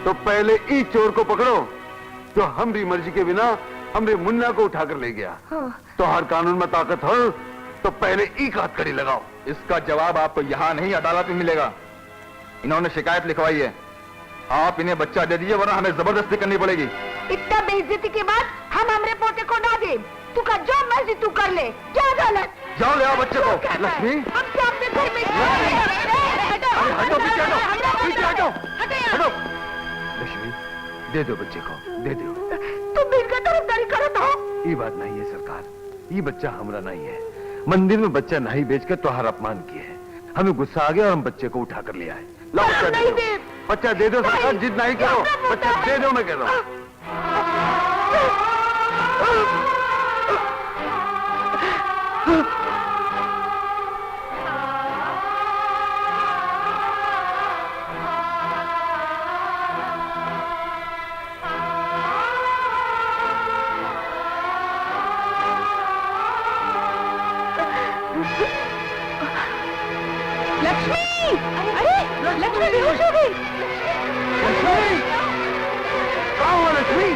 तो पहले ई चोर को पकड़ो जो हमारी मर्जी के बिना हमरे मुन्ना को उठाकर ले गया। तो हर कानून में ताकत हो तो पहले ई का हथकड़ी लगाओ। इसका जवाब आपको यहाँ नहीं अदालत में मिलेगा। इन्होंने शिकायत लिखवाई है, आप इन्हें बच्चा दे दीजिए वरना हमें जबरदस्ती करनी पड़ेगी। इतना बेइज्जती के बाद हम हमरे पोते को ना दे। तू का जो मर्जी तू कर ले। क्या गलत? जाओ ले आओ बच्चे को। लक्ष्मी हम तो अपने घर में हटो, पीछे हटो, पीछे हटो, हटो। लक्ष्मी दे दो बच्चे को, दे दो। तुम इनका तरफदारी करो तो। ये बात नहीं है सरकार, ये बच्चा हमरा नहीं है। मंदिर में बच्चा नहीं बेचकर तुहार अपमान किए है। हमें गुस्सा आ गया और हम बच्चे को उठाकर ले आए। लो बच्चा दे दो, बच्चा दे दो सरकार, जिद नहीं करो, बच्चा दे दो मैं कह रहा हूँ। लक्ष्मी बेहोश हो गई। लक्ष्मी कहाँ हो लक्ष्मी?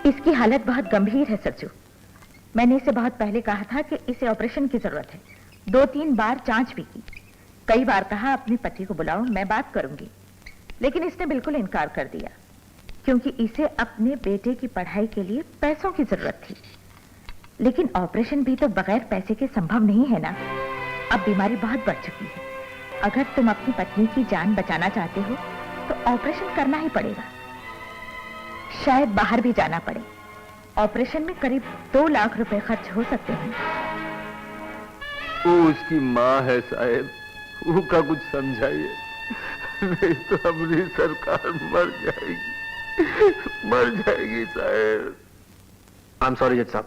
इसकी हालत बहुत गंभीर है सरजू। मैंने इसे बहुत पहले कहा था कि इसे ऑपरेशन की जरूरत है। 2-3 बार जांच भी की, कई बार कहा अपने पति को बुलाओ मैं बात करूंगी, लेकिन इसने बिल्कुल इनकार कर दिया क्योंकि इसे अपने बेटे की पढ़ाई के लिए पैसों की जरूरत थी। लेकिन ऑपरेशन भी तो बगैर पैसे के संभव नहीं है ना। अब बीमारी बहुत बढ़ चुकी है। अगर तुम अपनी पत्नी की जान बचाना चाहते हो तो ऑपरेशन करना ही पड़ेगा। शायद बाहर भी जाना पड़े। ऑपरेशन में करीब 2 लाख रुपए खर्च हो सकते हैं। वो उसकी माँ है साहब, वो का कुछ समझाइए, नहीं तो हमारी सरकार मर जाएगी साहब। आई एम सॉरी जज साहब,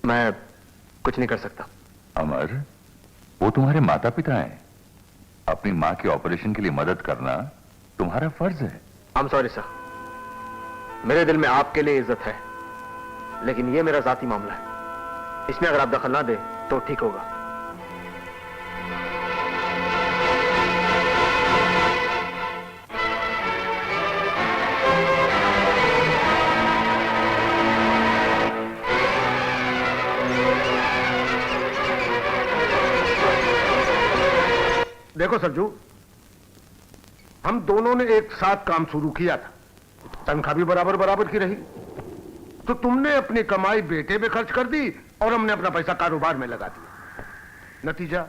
मैं कुछ नहीं कर सकता। अमर, वो तुम्हारे माता पिता हैं। अपनी माँ के ऑपरेशन के लिए मदद करना तुम्हारा फर्ज है। आई एम सॉरी सर, मेरे दिल में आपके लिए इज्जत है, लेकिन ये मेरा जाती मामला है। इसमें अगर आप दखल ना दे तो ठीक होगा। देखो सरजू, हम दोनों ने एक साथ काम शुरू किया था, तनख्वाह भी बराबर बराबर की रही। तो तुमने अपनी कमाई बेटे में खर्च कर दी और हमने अपना पैसा कारोबार में लगा दिया।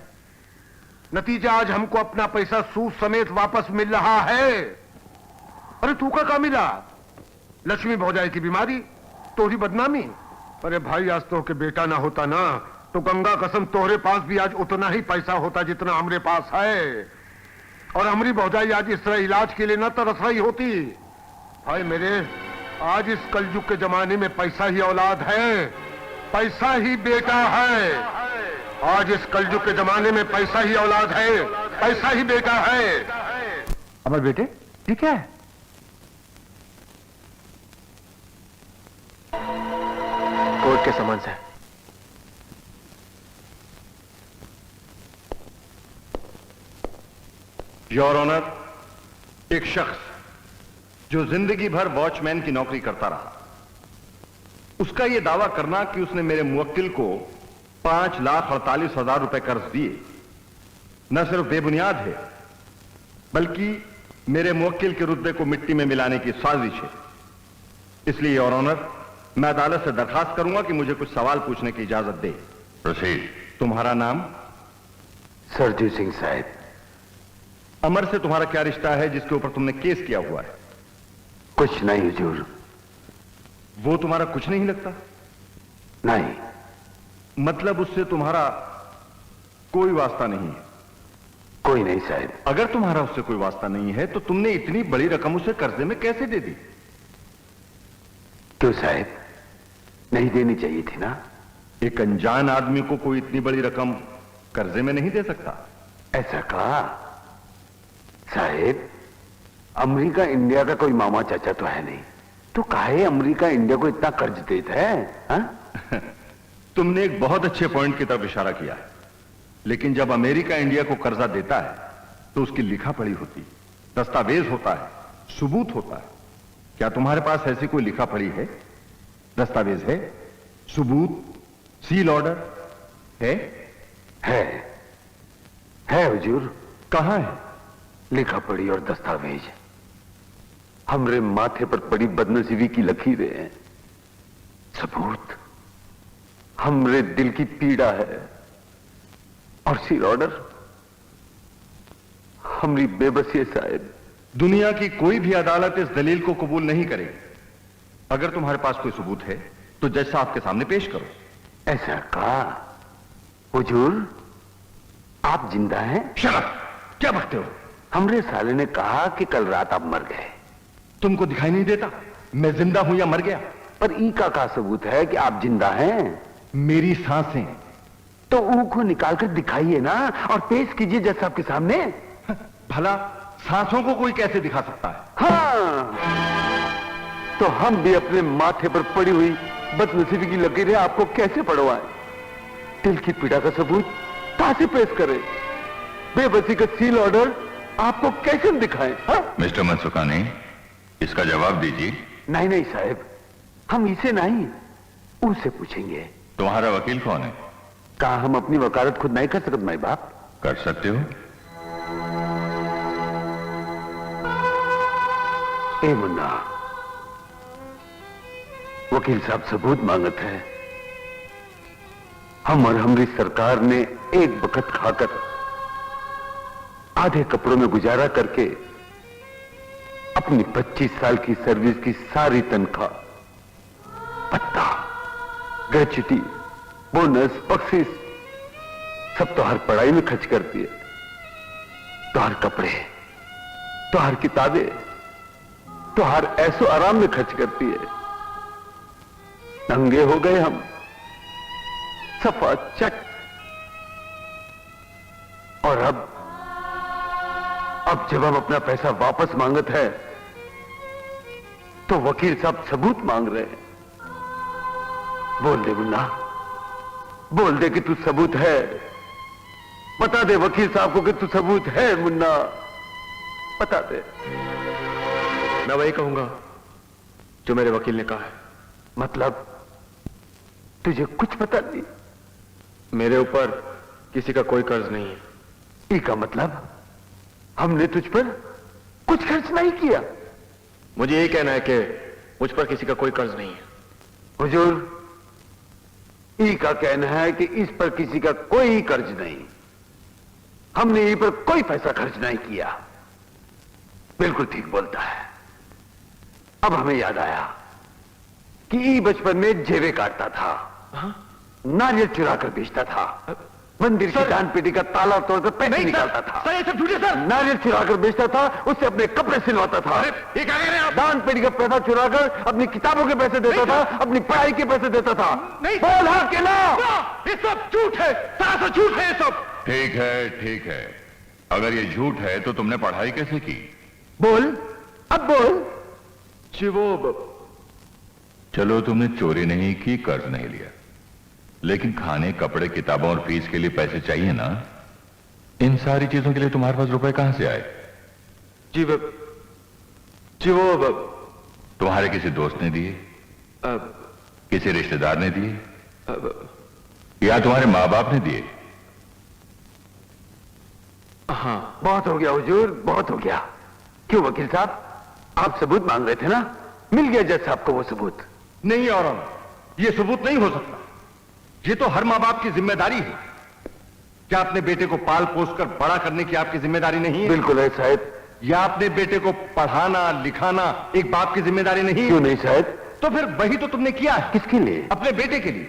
नतीजा आज हमको अपना पैसा सूद समेत वापस मिल रहा है। अरे तू का मिला? लक्ष्मी भौजाई की बीमारी, तोहरी बदनामी। अरे भाई, आज तो के बेटा ना होता ना तो गंगा कसम तोहरे पास भी आज उतना ही पैसा होता जितना हमरे पास है, और हमारी भौजाई आज इस तरह इलाज के लिए न तरस रही होती। भाई मेरे, आज इस कलयुग के जमाने में पैसा ही औलाद है, पैसा ही बेटा है। आज इस कलयुग के जमाने में पैसा ही औलाद है, पैसा ही बेटा है। अमर बेटे, ये क्या है? कोर्ट के समन्स है। योर ऑनर, एक शख्स जो जिंदगी भर वॉचमैन की नौकरी करता रहा, उसका यह दावा करना कि उसने मेरे मुवक्किल को 5,48,000 रुपए कर्ज दिए न सिर्फ बेबुनियाद है, बल्कि मेरे मुवक्किल के रुतबे को मिट्टी में मिलाने की साजिश है। इसलिए योर ऑनर, मैं अदालत से दरखास्त करूंगा कि मुझे कुछ सवाल पूछने की इजाजत दे। प्रोसीड। तुम्हारा नाम? सरजू सिंह साहब। अमर से तुम्हारा क्या रिश्ता है जिसके ऊपर तुमने केस किया हुआ है? कुछ नहीं हुजूर। वो तुम्हारा कुछ नहीं लगता? नहीं। मतलब उससे तुम्हारा कोई वास्ता नहीं है? कोई नहीं साहब। अगर तुम्हारा उससे कोई वास्ता नहीं है तो तुमने इतनी बड़ी रकम उसे कर्जे में कैसे दे दी? क्यों साहब, नहीं देनी चाहिए थी ना? एक अनजान आदमी को कोई इतनी बड़ी रकम कर्जे में नहीं दे सकता। ऐसा कहा साहब, अमेरिका इंडिया का कोई मामा चाचा तो है नहीं, तो काहे अमेरिका इंडिया को इतना कर्ज देता है? हा? तुमने एक बहुत अच्छे पॉइंट की तरफ इशारा किया है, लेकिन जब अमेरिका इंडिया को कर्जा देता है तो उसकी लिखा पढ़ी होती है, दस्तावेज होता है, सबूत होता है। क्या तुम्हारे पास ऐसी कोई लिखा पढ़ी है, दस्तावेज है, सबूत, सील ऑर्डर है? है हुजूर। कहां है? लिखा पढ़ी और दस्तावेज हमरे माथे पर पड़ी बदनसीबी की लकीरें हैं, सबूत हमरे दिल की पीड़ा है, और सील ऑर्डर हमरी बेबसी है साहब। दुनिया की कोई भी अदालत इस दलील को कबूल नहीं करेगी। अगर तुम्हारे पास कोई सबूत है तो जज साहब के सामने पेश करो। ऐसा कहा हुजूर, आप जिंदा हैं? शराब क्या बकते हो? हमरे साले ने कहा कि कल रात आप मर गए। तुमको दिखाई नहीं देता मैं जिंदा हूं या मर गया? पर ई का सबूत है कि आप जिंदा हैं? मेरी सांसें। तो ऊ को निकाल कर दिखाइए ना और पेश कीजिए जज साहब के सामने। भला सांसों को कोई कैसे दिखा सकता है? हाँ, तो हम भी अपने माथे पर पड़ी हुई बदनसीबी की लकीरें आपको कैसे पढ़वाएं? दिल की पीड़ा का सबूत कहां से पेश करें? बेबसी का सील ऑर्डर आपको कैसे दिखाएं? हाँ? मिस्टर मनसुखानी, इसका जवाब दीजिए। नहीं साहब, हम इसे नहीं उनसे पूछेंगे। तुम्हारा वकील कौन है? कहा हम अपनी वकालत खुद नहीं कर सकते माई बाप? कर सकते हो। ए मुन्ना, वकील साहब सबूत मांगत है। हम और हमारी सरकार ने एक वक्त खाकर आधे कपड़ों में गुजारा करके अपनी 25 साल की सर्विस की सारी तनख्वाह, पत्ता, ग्रेच्युटी, बोनस, बख्शीश सब तो हर पढ़ाई में खर्च कर दिए। तो हर कपड़े, तो हर किताबें, तो हर ऐसो आराम में खर्च करती है। नंगे हो गए हम, सफा चट। और अब जब हम अपना पैसा वापस मांगत है तो वकील साहब सबूत मांग रहे हैं। बोल दे मुन्ना, बोल दे कि तू सबूत है। बता दे वकील साहब को कि तू सबूत है मुन्ना, बता दे। मैं वही कहूंगा जो मेरे वकील ने कहा है। मतलब तुझे कुछ पता नहीं? मेरे ऊपर किसी का कोई कर्ज नहीं है। का मतलब हमने तुझ पर कुछ खर्च नहीं किया? मुझे यही कहना है कि मुझ पर किसी का कोई कर्ज नहीं है। हुजूर, ई का कहना है कि इस पर किसी का कोई कर्ज नहीं, हमने ई पर कोई पैसा खर्च नहीं किया। बिल्कुल ठीक बोलता है। अब हमें याद आया कि ई बचपन में जेबे काटता था, नारियल चुरा कर बेचता था, मंदिर की दान पेटी का ताला तोड़कर पैसे निकालता था, सर ये सब झूठे सर। नारियल चुरा कर बेचता था, उससे अपने कपड़े सिलवाता था, ये क्या कह रहे हैं आप? दान पेटी का पैसा चुरा कर अपनी किताबों के पैसे देता था, अपनी पढ़ाई के पैसे देता था। बोल हाँ कि ना? ये सब झूठ है, सरासर झूठ है ये सब। ठीक है, ठीक है। अगर ये झूठ है तो तुमने पढ़ाई कैसे की? बोल, अब बोल। जी वो चलो, तुमने चोरी नहीं की, कर्ज नहीं लिया, लेकिन खाने, कपड़े, किताबों और फीस के लिए पैसे चाहिए ना? इन सारी चीजों के लिए तुम्हारे पास रुपए कहां से आए? जी वो तुम्हारे किसी दोस्त ने दिए, किसी रिश्तेदार ने दिए, या तुम्हारे माँ बाप ने दिए? हाँ। बहुत हो गया हुजूर, बहुत हो गया। क्यों वकील साहब, आप सबूत मांग रहे थे ना? मिल गया जज साहब को वो सबूत। नहीं और ये सबूत नहीं हो सकता। ये तो हर मां बाप की जिम्मेदारी है। क्या अपने बेटे को पाल पोस कर बड़ा करने की आपकी जिम्मेदारी नहीं है? बिल्कुल है साहब। या अपने बेटे को पढ़ाना लिखाना एक बाप की जिम्मेदारी नहीं है? क्यों नहीं साहब? तो फिर वही तो तुमने किया है। किसके लिए? अपने बेटे के लिए।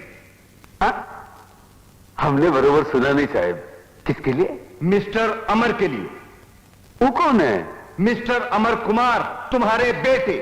हमने बरोबर सुना नहीं साहब। किसके लिए? मिस्टर अमर के लिए। वो कौन है? मिस्टर अमर कुमार, तुम्हारे बेटे।